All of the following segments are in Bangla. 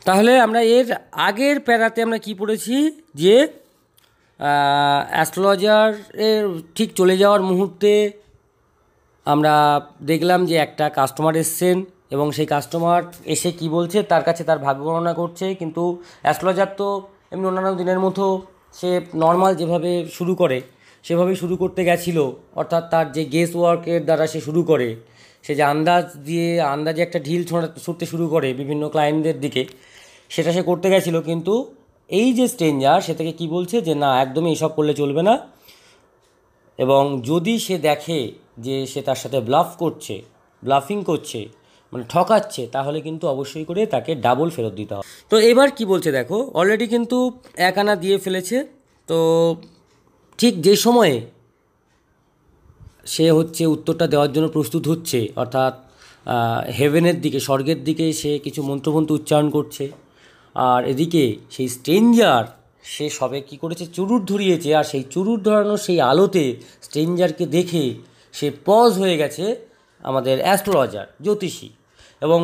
তাহলে আমরা এর আগের প্যারাতে আমরা কি পড়েছি যে অ্যাস্ট্রোলজারের ঠিক চলে যাওয়ার মুহূর্তে আমরা দেখলাম যে একটা কাস্টমার এসছেন এবং সেই কাস্টমার এসে কি বলছে, তার কাছে তার ভাগ্য গণনা করছে। কিন্তু অ্যাস্ট্রোলজার তো এমনি অন্যান্য দিনের মতো সে নর্মাল যেভাবে শুরু করে সেভাবেই শুরু করতে গেছিলো, অর্থাৎ তার যে গেস ওয়ার্কের দ্বারা সে শুরু করে, সে যে আন্দাজে একটা ঢিল ছুঁড়তে শুরু করে বিভিন্ন ক্লায়েন্টদের দিকে, সেটা সে করতে গেছিলো। কিন্তু এই যে স্ট্রেঞ্জার সে থেকে কী বলছে যে না, একদমই এসব করলে চলবে না, এবং যদি সে দেখে যে সে তার সাথে ব্লাফিং করছে, মানে ঠকাচ্ছে, তাহলে কিন্তু অবশ্যই করে তাকে ডাবল ফেরত দিতে হবে। তো এবার কি বলছে দেখো, অলরেডি কিন্তু 1 আনা দিয়ে ফেলেছে। তো ঠিক যে সময়ে সে উত্তরটা দেওয়ার জন্য প্রস্তুত হচ্ছে, অর্থাৎ হেভেনের দিকে, স্বর্গের দিকে সে কিছু মন্ত্রমন্ত্র উচ্চারণ করছে, আর এদিকে সেই স্ট্রেঞ্জার সে সবে কী করেছে, চুরুট ধরিয়েছে, আর সেই চুরুট ধরানো সেই আলোতে স্ট্রেঞ্জারকে দেখে সে পজ হয়ে গেছে আমাদের অ্যাস্ট্রোলজার, জ্যোতিষী। এবং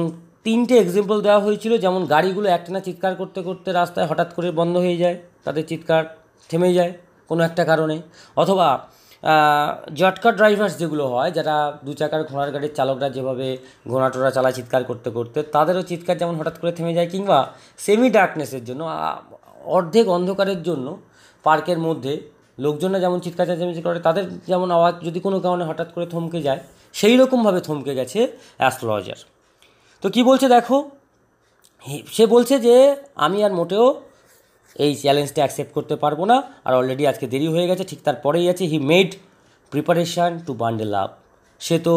3টে এক্সাম্পল দেওয়া হয়েছিল, যেমন গাড়িগুলো একটানা চিৎকার করতে করতে রাস্তায় হঠাৎ করে বন্ধ হয়ে যায়, তাদের চিৎকার থেমে যায় কোনো একটা কারণে, অথবা জটকা ড্রাইভার্স যেগুলো হয়, যারা 2 চাকার ঘোড়ার গাড়ির চালকরা যেভাবে ঘোড়াটোড়া চালায় চিৎকার করতে করতে, তাদেরও চিৎকার যেমন হঠাৎ করে থেমে যায়। কিংবা সেমি ডার্কনেসের জন্য, অর্ধেক অন্ধকারের জন্য পার্কের মধ্যে লোকজনরা যেমন চিৎকার চেঁচামেচি করে, তাদের যেমন আওয়াজ যদি কোনো কারণে হঠাৎ করে থমকে যায়, সেই রকমভাবে থমকে গেছে অ্যাস্ট্রোলজার। তো কি বলছে দেখো, সে বলছে যে আমি আর মোটেও এই চ্যালেঞ্জটা অ্যাকসেপ্ট করতে পারবো না, আর অলরেডি আজকে দেরি হয়ে গেছে। ঠিক তারপরেই আছে he made preparation to bundle up. সে তো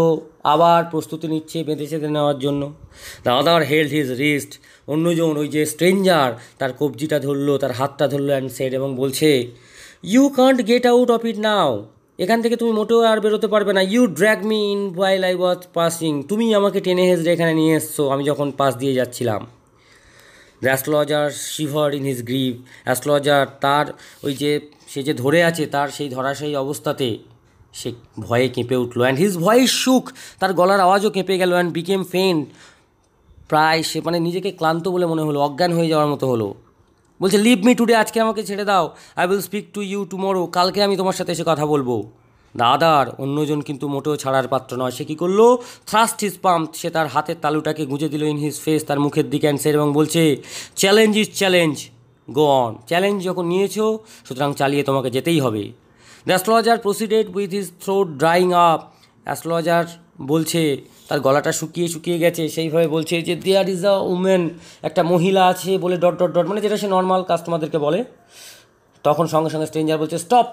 আবার প্রস্তুতি নিচ্ছে বেঁধে চেঁধে নেওয়ার জন্য। The other held his wrist, অন্যজন ওই যে স্ট্রেঞ্জার তার কবজিটা ধরলো, তার হাতটা ধরলো অ্যান্ড সেড, এবং বলছে you can't get out of it now, এখান থেকে তুমি মোটেও আর বেরোতে পারবে না। You drag me in while I was passing, তুমি আমাকে টেনে হেঁচড়ে এখানে নিয়ে এসছো আমি যখন পাশ দিয়ে যাচ্ছিলাম। The astrologer shiver in his grip, astrologer তার ওই যে সে যে ধরে আছে, তার সেই ধরাশায়ী অবস্থাতে সে ভয়ে কেঁপে উঠল। অ্যান্ড হিজ ভয়েস শুক, তার গলার আওয়াজও কেঁপে গেল। অ্যান্ড বিকেম ফেইন্ট, প্রায় সে মানে নিজেকে ক্লান্ত বলে মনে হলো, অজ্ঞান হয়ে যাওয়ার মতো হলো। বলছে লিভ মি টুডে, আজকে আমাকে ছেড়ে দাও। I will speak to you tomorrow, কালকে আমি তোমার সাথে এসে কথা বলবো। দাদার অন্যজন কিন্তু মোটেও ছাড়ার পাত্র নয়। সে কী করলো, থ্রাস্ট হিজ পাম্প, সে তার হাতের তালুটাকে গুঁজে দিল ইন হিজ ফেস, তার মুখের দিকে, অ্যান্সার, এবং বলছে challenge is challenge, go on. Challenge যখন নিয়েছো সুতরাং চালিয়ে তোমাকে যেতেই হবে। The astrologer proceeded with his throat drawing up, astrologer বলছে, তার গলাটা শুকিয়ে শুকিয়ে গেছে, সেইভাবে বলছে যে দেয়ার ইজ আ উমেন, একটা মহিলা আছে বলে ডট ডট ডট, মানে যেটা সে নর্মাল কাস্টমারদেরকে বলে। তখন সঙ্গে সঙ্গে স্ট্রেঞ্জার বলছে স্টপ,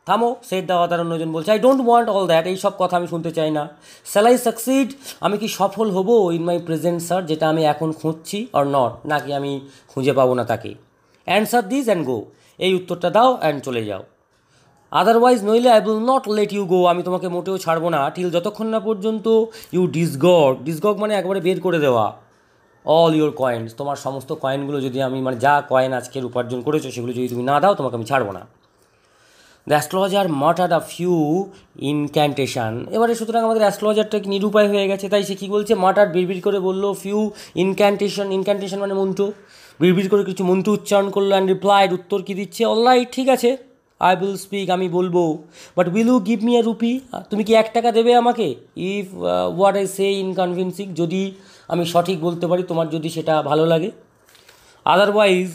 থামো। সেট দেওয়া তার অন্যজন বলছে I don't want all that, এই সব কথা আমি শুনতে চাই না। শ্যাল আই সাকসিড, আমি কি সফল হব ইন মাই প্রেজেন্ট স্যার, যেটা আমি এখন খুঁজছি, অর নট, নাকি আমি খুঁজে পাবো না তাকে। অ্যান্সার দিস অ্যান্ড গো, এই উত্তরটা দাও অ্যান্ড চলে যাও। আদারওয়াইজ নইলে I will not let you go, আমি তোমাকে মোটেও ছাড়বো না, টিল যতক্ষণ না পর্যন্ত ইউ ডিসগগ মানে একবারে বের করে দেওয়া, অল ইউর কয়েন্স, তোমার সমস্ত কয়েনগুলো যদি আমি, মানে যা কয়েন আজকের উপার্জন করেছো সেগুলো যদি তুমি না দাও, তোমাকে আমি ছাড়বো না। দ্য অ্যাস্ট্রোলজার মাটার্ড আ ফিউ ইনক্যান্টেশন, এবারে সুতরাং আমাদের অ্যাস্ট্রোলজারটা কি নিরুপায় হয়ে গেছে, তাই সে কী বলছে, মাটার্ড, বিড়বিড় করে বললো, ফিউ ইনক্যান্টেশন মানে মন্ত্র, বিড়বিড় করে কিছু মন্ত্র উচ্চারণ করলো। অ্যান্ড রিপ্লাইড, উত্তর কী দিচ্ছে, অলরাইট, ঠিক আছে, আই উইল স্পিক, আমি বলবো, but will you give me a rupee, তুমি কি 1 টাকা দেবে আমাকে, if what I say in convincing, যদি আমি সঠিক বলতে পারি, তোমার যদি সেটা ভালো লাগে। আদারওয়াইজ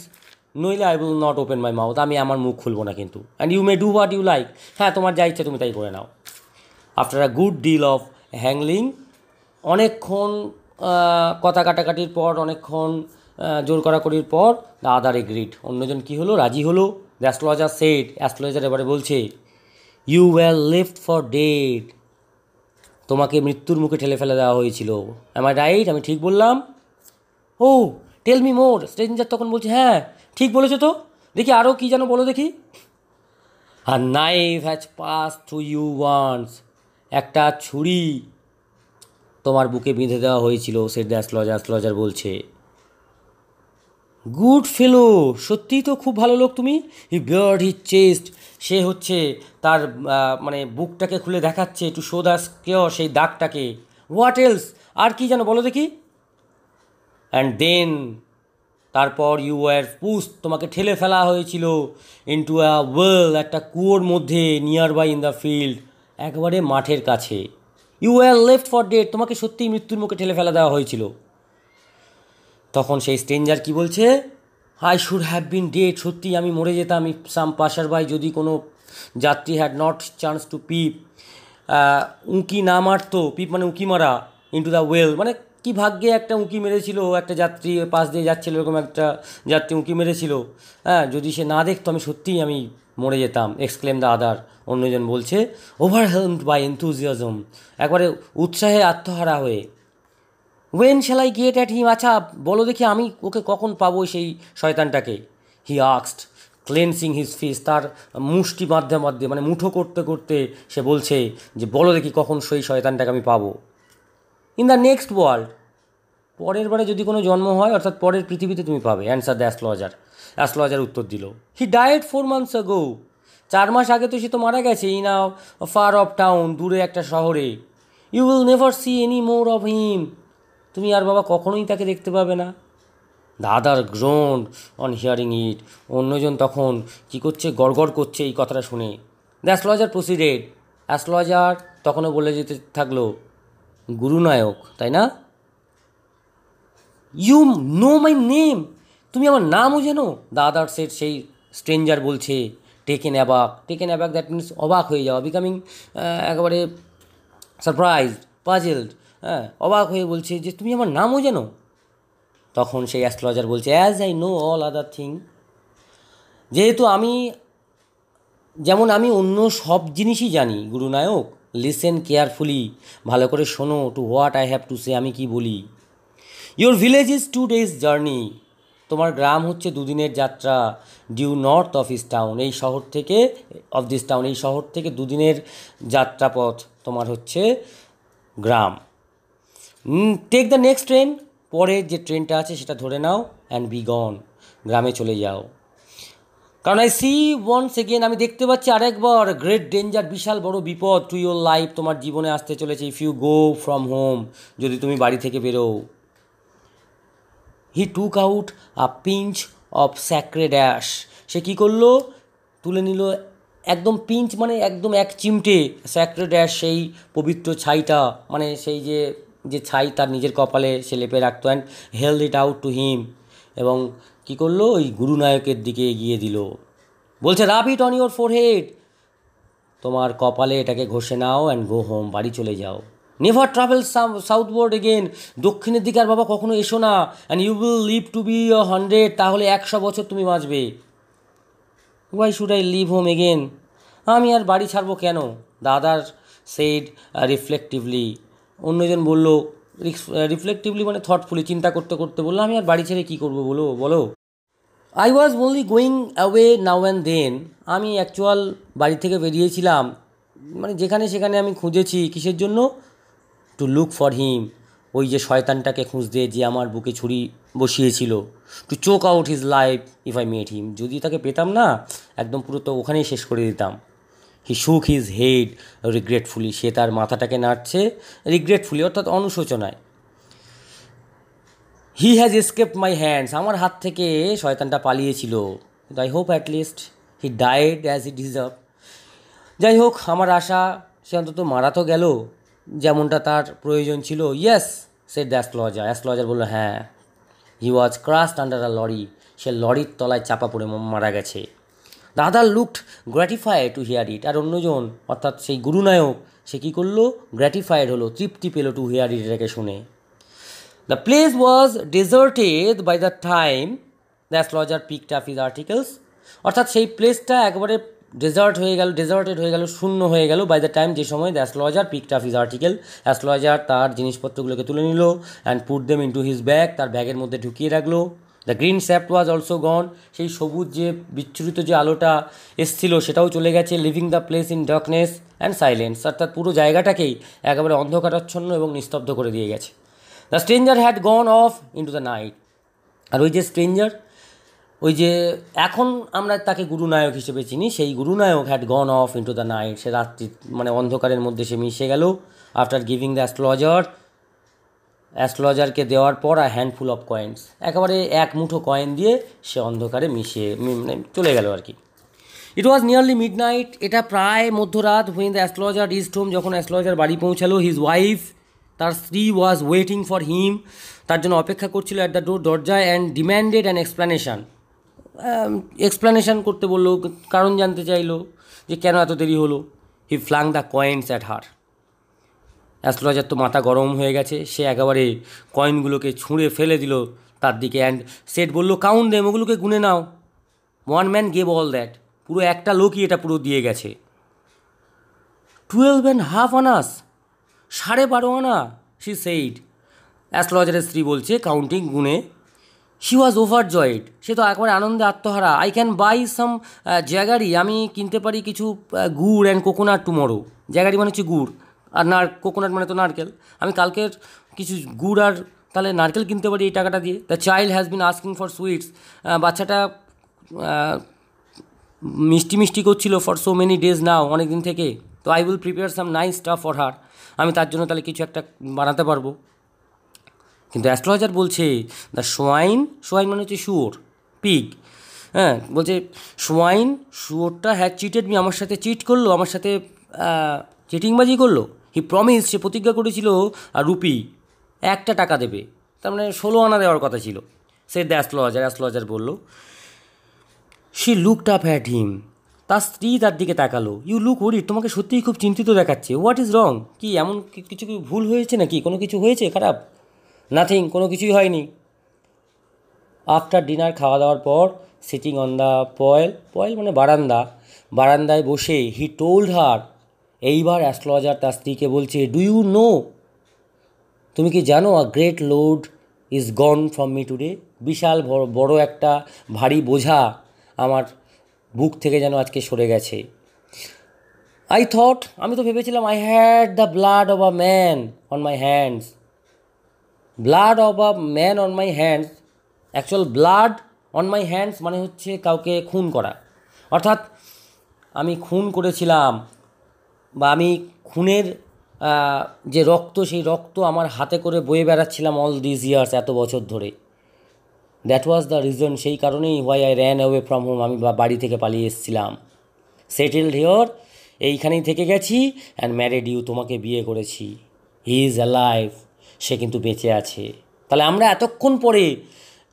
নইলে I will not open my mouth, আমি আমার মুখ খুলবো না কিন্তু। And you may do what you like, হ্যাঁ তোমার যা ইচ্ছা তুমি তাই করে নাও। After a good deal of haggling, অনেকক্ষণ কথা কাটাকাটির পর, অনেকক্ষণ জোর করাকরির পর, দ্য আদার এগ্রিড, অন্যজন কী হলো, রাজি হলো। দ্য অ্যাস্ট্রোলজার সেড, অ্যাস্ট্রোলজার এবারে বলছে you were left for dead, তোমাকে মৃত্যুর মুখে ঠেলে ফেলে দেওয়া হয়েছিল। অ্যাম আই রাইট, আমি ঠিক বললাম? ও টেল মি মোর, স্ট্রেঞ্জার তখন বলছে হ্যাঁ ঠিক বলেছো তো, দেখি আরও কী যেন বলো দেখি। আর knife has pass through you once, একটা ছুরি তোমার বুকে বেঁধে দেওয়া হয়েছিল, সেট দ্য অ্যাস্ট্রোলজার বলছে। গুড ফেলো, সত্যিই তো খুব ভালো লোক তুমি। হি বিয়ার্ড হিজ চেস্ট, সে তার মানে বুকটাকে খুলে দেখাচ্ছে, টু শো দ্য স্কিওর, সেই দাগটাকে। হোয়াট এলস, আর কি যেন বলো দেখি। অ্যান্ড দেন তারপর ইউ ওয়ার পুশ, তোমাকে ঠেলে ফেলা হয়েছিল ইনটু আ ওয়েল, একটা কুয়োর মধ্যে, near by in the field, একবারে মাঠের কাছে। You were left for dead, তোমাকে সত্যিই মৃত্যুর মুখে ঠেলে ফেলা দেওয়া হয়েছিল। তখন সেই স্ট্রেঞ্জার কি বলছে, I should have been dead, সত্যি আমি মরে যেতাম, ইফ সাম পাসার বাই, যদি কোনো যাত্রী হ্যাড নট চান্স টু পিপ, উঁকি না মারতো, পিপ মানে উঁকি মারা, ইন্টু দ্য ওয়েল, মানে কি ভাগ্যে একটা উঁকি মেরেছিল, একটা যাত্রী পাশ দিয়ে যাচ্ছিল, এরকম একটা যাত্রী উঁকি মেরেছিল, হ্যাঁ, যদি সে না দেখতো আমি সত্যিই আমি মরে যেতাম, এক্সক্লেম দ্য আদার, অন্যজন বলছে, ওভারহেলমড বাই এনথুজিয়াজম, একবারে উৎসাহে আত্মহারা হয়ে। When shall I get at him, আচ্ছা বলো দেখি আমি ওকে কখন পাবো সেই শয়তানটাকে। He asked, clenching his fists, তার মুষ্টি বাঁধতে বাঁধতে, মানে মুঠো করতে করতে সে বলছে যে বলো দেখি কখন সেই শয়তানটাকে আমি পাবো। ইন দ্য নেক্সট ওয়ার্ল্ড, পরের বারে যদি কোনো জন্ম হয়, অর্থাৎ পরের পৃথিবীতে তুমি পাবে, অ্যান্সার দ্য অ্যাস্ট্রোলজার। অ্যাস্ট্রোলজার উত্তর দিল, হি ডায়েড 4 months ago, 4 মাস আগে তো সে তো মারা গেছে, in a far off town, দূরে একটা শহরে। You will never see any more of him, তুমি আর বাবা কখনোই তাকে দেখতে পাবে না। The other groaned on hearing it, অন্যজন তখন কী করছে, গড়গড় করছে এই কথাটা শুনে। দ্য অ্যাস্ট্রোলজার প্রসিডেড, অ্যাস্ট্রোলজার তখনও বলে যেতে থাকলো, গুরুনায়ক তাই না, ইউ নো মাই নেম, তুমি আমার নামও জানো। দ্য আদার সেট, সেই স্ট্রেঞ্জার বলছে, টেকেন অ্যাবাক, টেকেন অ্যাবাক দ্যাট মিনস অবাক হয়ে যাওয়া, বিকামিং একেবারে সারপ্রাইজড, পাজেলড, হ্যাঁ, অবাক হয়ে বলছে যে তুমি আমার নামও জানো। তখন সেই অ্যাস্ট্রোলজার বলছে, as I know all other thing, যেহেতু আমি, যেমন আমি অন্য সব জিনিসই জানি গুরুনায়ক, লিসেন কেয়ারফুলি, ভালো করে শোনো, to what I have to say, আমি কি বলি। Your village is 2 days journey, তোমার গ্রাম হচ্ছে 2 দিনের যাত্রা, due north of this town, এই শহর থেকে, অফ দিস টাউন, এই শহর থেকে 2 দিনের যাত্রাপথ তোমার হচ্ছে গ্রাম। টেক দ্য নেক্সট ট্রেন, পরের যে ট্রেনটা আছে সেটা ধরে নাও, অ্যান্ড বি গন, গ্রামে চলে যাও। কারণ আই সি ওয়ান্স এগেন, আমি দেখতে পাচ্ছি আরেকবার, গ্রেট ডেঞ্জার, বিশাল বড় বিপদ, টু ইয়োর লাইফ, তোমার জীবনে আসতে চলেছে, if you go from home, যদি তুমি বাড়ি থেকে বেরো। He took out a pinch of sacred ash, সে কী করলো, তুলে নিল একদম পিঞ্চ, মানে একদম এক চিমটে, স্যাক্রেড অ্যাশ, সেই পবিত্র ছাইটা, মানে সেই যে যে ছাই তার নিজের কপালে সে লেপে রাখতো, and held it out to him, এবং কী করলো, ওই গুরুনায়কের দিকে এগিয়ে দিল, বলছে রাব ইট অন ইউর ফোরহেড, তোমার কপালে এটাকে ঘষে নাও, অ্যান্ড গো হোম, বাড়ি চলে যাও। নেভার ট্রাভেল সাউথওয়ার্ড এগেন, দক্ষিণের দিকে আর বাবা কখনো এসো না, and you will live to be 100, তাহলে 100 বছর তুমি বাঁচবে। Why should I leave home again, আমি আর বাড়ি ছাড়বো কেন। দ্য আদার সেড রিফ্লেক্টিভলি, অন্যজন বলল, রিফ্লেক্টিভলি মানে থটফুলি, চিন্তা করতে করতে বললো, আমি আর বাড়ি ছেড়ে কী করবো বলো বলো। I was only going away now and then, আমি অ্যাকচুয়াল বাড়ি থেকে বেরিয়েছিলাম, মানে যেখানে সেখানে আমি খুঁজেছি, কিসের জন্য, টু লুক ফর হিম, ওই যে শয়তানটাকে খুঁজতে, যে আমার বুকে ছুরি বসিয়েছিল, to choke out his life if I met him, যদি তাকে পেতাম না একদম পুরো তো ওখানেই শেষ করে দিতাম। হি শুক হিজ হেড রিগ্রেটফুলি, সে তার মাথাটাকে নাড়ছে রিগ্রেটফুলি, অর্থাৎ অনুশোচনায়। He has escaped my hands, আমার হাত থেকে শয়তানটা পালিয়েছিল, I hope at least he died as he deserve, যাই হোক আমার আশা সে অন্তত মারা তো গেল যেমনটা তার প্রয়োজন ছিল। Yes said the astrologer, astrologer বললো হ্যাঁ। He was crushed under a lorry, সে লরির তলায় চাপা পড়ে মারা গেছে। The other looked gratified to hear it, আর অন্যজন অর্থাৎ সেই গুরুনায়ক সে কী করলো, গ্র্যাটিফাইড হলো, তৃপ্তি পেল, টু হিয়ার ইট, এটাকে শুনে। The place was deserted by the time the astrologer picked up his articles, অর্থাৎ সেই প্লেসটা একবারে ডেজার্টেড হয়ে গেল, শূন্য হয়ে গেল, বাই দ্য টাইম, যে সময় the astrologer picked up his article, astrologer তার জিনিসপত্রগুলোকে তুলে নিল, and put them into his bag, তার ব্যাগের মধ্যে ঢুকিয়ে রাখলো। The green shaft was also gone, সেই সবুজ যে বিচ্ছুরিত যে আলোটা এসছিল সেটাও চলে গেছে। Living the place in darkness and silence, অর্থাৎ পুরো জায়গাটাকেই একেবারে অন্ধকারাচ্ছন্ন এবং নিস্তব্ধ করে দিয়ে গেছে। The stranger had gone off into the night, আর ওই যে স্ট্রেঞ্জার, ওই যে এখন আমরা তাকে গুরুনায়ক হিসেবে চিনি, সেই Gurunayak had gone off into the night, সে রাত্রি মানে অন্ধকারের মধ্যে সে মিশে গেল। আফটার গিভিং দ্য অ্যাস্ট্রোলজার অ্যাস্ট্রোলজারকে দেওয়ার পর হ্যান্ডফুল অফ কয়েন্স, একেবারে এক মুঠো কয়েন দিয়ে সে অন্ধকারে মিশিয়ে মানে চলে গেল আর কি। ইট ওয়াজ নিয়ারলি মিড নাইট, এটা প্রায় মধ্যরাত। When the astrologer reached home, যখন অ্যাস্ট্রোলজার বাড়ি পৌঁছালো, হিজ ওয়াইফ, তার স্ত্রী, ওয়াজ ওয়েটিং ফর হিম, তার জন্য অপেক্ষা করছিল অ্যাট দ্য ডোর, দরজায়, and demanded an explanation, explanation করতে বললো, কারণ জানতে চাইলো যে কেন এত দেরি হলো। He flung the coins at her, অ্যাস্ট্রোলজার তো মাথা গরম হয়ে গেছে, সে একেবারে কয়েনগুলোকে ছুঁড়ে ফেলে দিল তার দিকে, অ্যান্ড সেট বলল, কাউন্ট দেম, ওগুলোকে গুনে নাও। One man gave all that, পুরো একটা লোকই এটা পুরো দিয়ে গেছে। 12.5 আনাস, 12.5 আনা, শি সেইড। অ্যাস্ট্রোলজারের স্ত্রী বলছে কাউন্টিং গুনে। শি ওয়াজ ওভার জয়েড, সে তো একবারে আনন্দে আত্মহারা। I can buy some jaggery, আমি কিনতে পারি কিছু গুড় অ্যান্ড কোকোনাট টুমরো। জ্যাগারি মানে হচ্ছে গুড়, আর কোকোনাট মানে তো নারকেল। আমি কালকের কিছু গুড় আর তাহলে নারকেল কিনতে পারি এই টাকাটা দিয়ে। The child has been asking for sweets, বাচ্চাটা মিষ্টি মিষ্টি করছিল ফর সো মেনি ডেজ নাও, অনেক দিন থেকে। তো I will prepare some nice staff for her, আমি তার জন্য তাহলে কিছু একটা বানাতে পারবো। কিন্তু অ্যাস্ট্রোলজার বলছে দ্য সোয়াইন, সোয়াইন মানে হচ্ছে শুয়োর, পিগ, হ্যাঁ, বলছে সোয়াইন, শুয়োরটা হ্যাজ চিটেড মি, আমার সাথে চিট করলো, আমার সাথে চিটিংবাজি করলো। হি প্রমিস, সে প্রতিজ্ঞা করেছিল রুপি, একটা টাকা দেবে, তার মানে 16 আনা দেওয়ার কথা ছিল। সে দ্য অ্যাস্ট্রোলজার, অ্যাস্ট্রোলজার বললো। She looked up at him, তার স্ত্রী তার দিকে তাকালো। ইউ লুক ওরিড, তোমাকে সত্যিই খুব চিন্তিত দেখাচ্ছে। হোয়াট ইজ রং, কি এমন কিছু কি ভুল হয়েছে নাকি, কোনো কিছু হয়েছে খারাপ? নাথিং, কোনো কিছুই হয়নি। আফটার ডিনার, খাওয়া দাওয়ার পর, সিটিং অন দ্য পয়েল, পয়েল মানে বারান্দা, বারান্দায় বসে, হি টোল্ড হার, এইবার অ্যাস্ট্রোলজার তার স্ত্রীকে বলছে, ডু ইউ নো, তুমি কি জানো, a great load is gone from me today, বিশাল বড় একটা ভারী বোঝা আমার বুক থেকে যেন আজকে সরে গেছে। আই থট, আমি তো ভেবেছিলাম, I had the blood of a man on my hands, blood of a man on my hands, actual blood on my hands মানে হচ্ছে কাউকে খুন করা, অর্থাৎ আমি খুন করেছিলাম, বা আমি খুনের যে রক্ত, সেই রক্ত আমার হাতে করে বয়ে বেড়াচ্ছিলাম অল দিস ইয়ার্স, এত বছর ধরে। দ্যাট ওয়াজ দ্য রিজন, সেই কারণেই why I ran away from home, আমি বাড়ি থেকে পালিয়ে এসেছিলাম। সেটেলড হিয়র, এইখানেই থেকে গেছি, অ্যান্ড ম্যারিড ইউ, তোমাকে বিয়ে করেছি। হি ইজ অ্যালাইভ, সে কিন্তু বেঁচে আছে। তাহলে আমরা এতক্ষণ পরে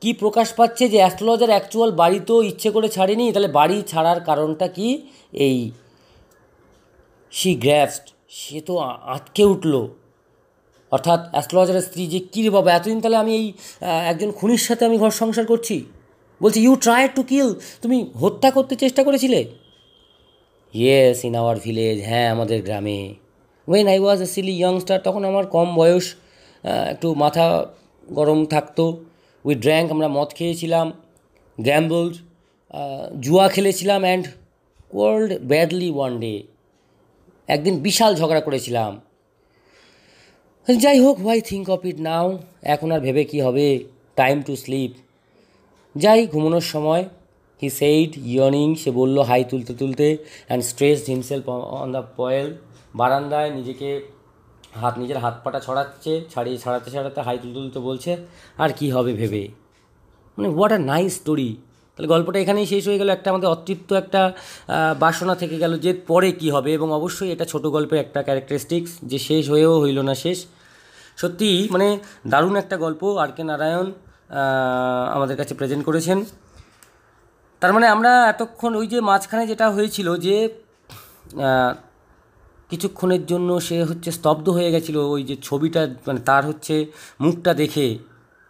কি প্রকাশ পাচ্ছে যে অ্যাস্ট্রোলজার অ্যাকচুয়াল বাড়ি তো ইচ্ছে করে ছাড়েনি, তাহলে বাড়ি ছাড়ার কারণটা কি? এই শি গ্র্যাস্পড, সে তো আটকে উঠল, অর্থাৎ অ্যাস্ট্রোলজারের স্ত্রী যে কী রে বাবা, এতদিন তাহলে আমি এই একজন খুনির সাথে আমি ঘর সংসার করছি। বলছি, ইউ ট্রাই টু কিল, তুমি হত্যা করতে চেষ্টা করেছিলে। ইয়েস, ইন আওয়ার ভিলেজ, হ্যাঁ আমাদের গ্রামে। When I was a silly youngster, তখন আমার কম বয়স, একটু মাথা গরম থাকতো। উই ড্র্যাঙ্ক, আমরা মদ খেয়েছিলাম, গ্যাম্বলড, জুয়া খেলেছিলাম, অ্যান্ড কোয়ার্লড ব্যাডলি ওয়ান ডে, একদিন বিশাল ঝগড়া করেছিলাম। যাই হোক, হোয়াই থিঙ্ক অফ ইট নাও, এখন আর ভেবে কী হবে, টাইম টু স্লিপ, যাই ঘুমানোর সময়। হি সেইড ইয়নিং, সে বলল হাই তুলতে তুলতে, and stretched himself on the pyol, বারান্দায় নিজের হাত পাটা ছাড়াতে ছাড়াতে হাই তুলতে তুলতে বলছে, আর কি হবে ভেবে। মানে হোয়াট আ নাইস স্টোরি। তাহলে গল্পটা এখানেই শেষ হয়ে গেল, একটা আমাদের অতৃপ্ত একটা বাসনা থেকে গেল যে পরে কি হবে, এবং অবশ্যই এটা ছোট গল্পের একটা ক্যারেক্টারিস্টিক্স যে শেষ হয়েও হইল না শেষ। সত্যি মানে দারুণ একটা গল্প আর কে নারায়ণ আমাদের কাছে প্রেজেন্ট করেছেন। তার মানে আমরা এতক্ষণ ওই যে মাঝখানে যেটা হয়েছিল যে কিছুক্ষণের জন্য সে হচ্ছে স্তব্ধ হয়ে গেছিলো, ওই যে ছবিটা মানে তার হচ্ছে মুখটা দেখে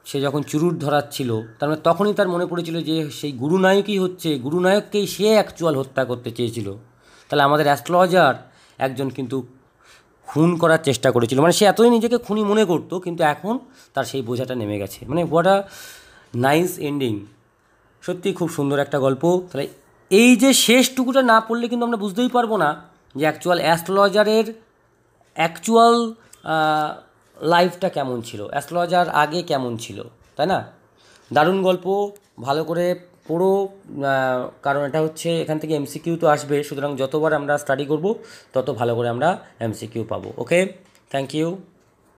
সে যখন চুরুট ধরাচ্ছিল, তার মানে তখনই তার মনে পড়েছিল যে সেই গুরুনায়ককেই সে অ্যাকচুয়াল হত্যা করতে চেয়েছিল। তাহলে আমাদের অ্যাস্ট্রোলজার একজন কিন্তু খুন করার চেষ্টা করেছিল, মানে সে এতই নিজেকে খুনি মনে করতো, কিন্তু এখন তার সেই বোঝাটা নেমে গেছে। মানে হোয়াট আ নাইস এন্ডিং, সত্যি খুব সুন্দর একটা গল্প। তাহলে এই যে শেষটুকুটা না পড়লে কিন্তু আমরা বুঝতেই পারবো না যে অ্যাকচুয়াল অ্যাস্ট্রোলজারের অ্যাকচুয়াল লাইফটা কেমন ছিল, অ্যাস্ট্রোলজার আগে কেমন ছিল, তাই না? দারুণ গল্প, ভালো করে পড়ো, কারণ এটা হচ্ছে এখান থেকে এমসিকিউ তো আসবে, সুতরাং যতবার আমরা স্টাডি করব তত ভালো করে আমরা এমসিকিউ পাবো। ওকে, থ্যাংক ইউ।